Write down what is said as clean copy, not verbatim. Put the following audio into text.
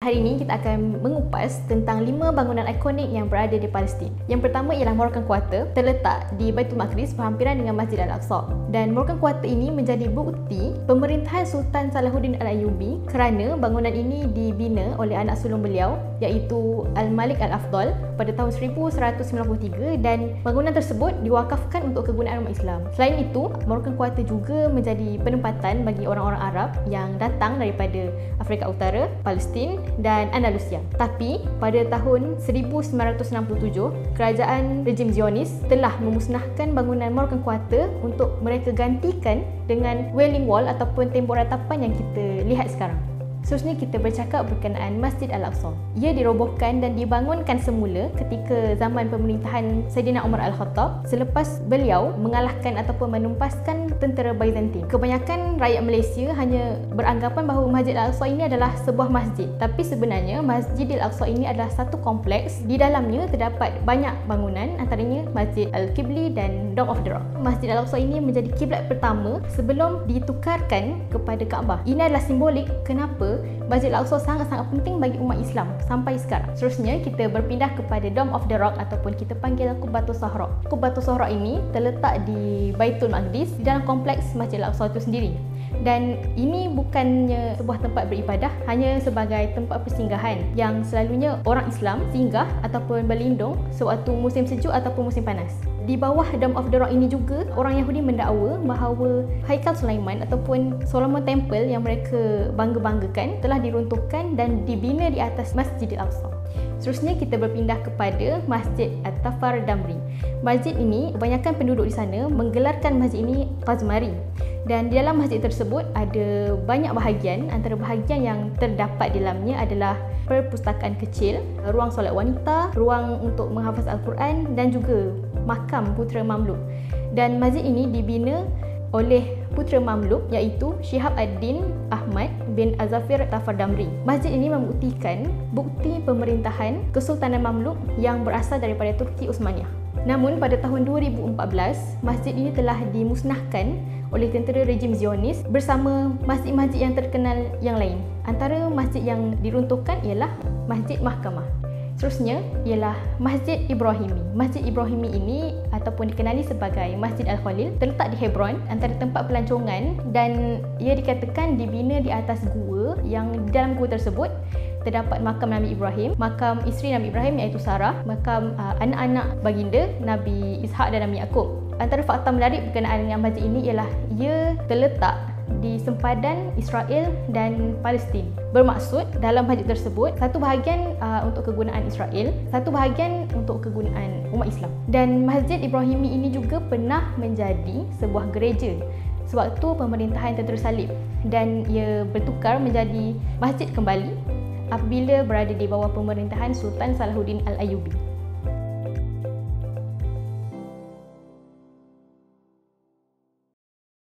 Hari ini kita akan mengupas tentang 5 bangunan ikonik yang berada di Palestin. Yang pertama ialah Moroccan Quarter, terletak di Baitul Maqdis berhampiran dengan Masjid Al-Aqsa. Dan Moroccan Quarter ini menjadi bukti pemerintahan Sultan Salahuddin Al-Ayyubi kerana bangunan ini dibina oleh anak sulung beliau iaitu Al-Malik Al-Afdal pada tahun 1193 dan bangunan tersebut diwakafkan untuk kegunaan umat Islam. Selain itu, Moroccan Quarter juga menjadi penempatan bagi orang-orang Arab yang datang daripada Afrika Utara, Palestin dan Andalusia. Tapi pada tahun 1967, kerajaan rejim Zionis telah memusnahkan bangunan Moroccan Quarter untuk mereka gantikan dengan Wailing Wall ataupun tembok ratapan yang kita lihat sekarang. Seterusnya kita bercakap berkenaan Masjid Al-Aqsa. Ia dirobohkan dan dibangunkan semula ketika zaman pemerintahan Saidina Umar Al-Khattab selepas beliau mengalahkan ataupun menumpaskan tentera Byzantine. Kebanyakan rakyat Malaysia hanya beranggapan bahawa Masjid Al-Aqsa ini adalah sebuah masjid. Tapi sebenarnya Masjid Al-Aqsa ini adalah satu kompleks. Di dalamnya terdapat banyak bangunan, antaranya Masjid Al-Qibli dan Dome of the Rock. Masjid Al-Aqsa ini menjadi kiblat pertama sebelum ditukarkan kepada Kaabah. Ini adalah simbolik kenapa Masjid Al-Aqsa sangat-sangat penting bagi umat Islam sampai sekarang. Seterusnya kita berpindah kepada Dome of the Rock ataupun kita panggil Qubbatus Sahra. Qubbatus Sahra ini terletak di Baitul Maqdis di dalam kompleks Masjid Al-Aqsa itu sendiri. Dan ini bukannya sebuah tempat beribadah, hanya sebagai tempat persinggahan yang selalunya orang Islam singgah ataupun berlindung sewaktu musim sejuk ataupun musim panas. Di bawah Dome of the Rock ini juga orang Yahudi mendakwa bahawa Haikal Sulaiman ataupun Solomon Temple yang mereka bangga-banggakan telah diruntuhkan dan dibina di atas Masjid Al-Aqsa. Seterusnya kita berpindah kepada Masjid At-Tafar Damri. Masjid ini, kebanyakan penduduk di sana menggelarkan masjid ini Qazmari. Dan di dalam masjid tersebut ada banyak bahagian. Antara bahagian yang terdapat di dalamnya adalah perpustakaan kecil, ruang solat wanita, ruang untuk menghafaz Al-Quran dan juga makam putera Mamluk. Dan masjid ini dibina oleh putera Mamluk iaitu Shihab ad-Din Ahmad bin Azafir Tafar Damri. Masjid ini membuktikan bukti pemerintahan Kesultanan Mamluk yang berasal daripada Turki Uthmaniyah. Namun pada tahun 2014, masjid ini telah dimusnahkan oleh tentera rejim Zionis bersama masjid-masjid yang terkenal yang lain. Antara masjid yang diruntuhkan ialah Masjid Mahkamah. Seterusnya ialah Masjid Ibrahimi. Masjid Ibrahimi ini ataupun dikenali sebagai Masjid Al-Khalil terletak di Hebron, antara tempat pelancongan, dan ia dikatakan dibina di atas gua yang di dalam gua tersebut terdapat makam Nabi Ibrahim, makam isteri Nabi Ibrahim iaitu Sarah, makam anak-anak baginda Nabi Ishak dan Nabi Yaakob. Antara fakta menarik berkenaan dengan masjid ini ialah ia terletak di sempadan Israel dan Palestin. Bermaksud dalam masjid tersebut satu bahagian untuk kegunaan Israel, satu bahagian untuk kegunaan umat Islam. Dan Masjid Ibrahimi ini juga pernah menjadi sebuah gereja sewaktu pemerintahan tentera salib dan ia bertukar menjadi masjid kembali apabila berada di bawah pemerintahan Sultan Salahuddin Al-Ayyubi.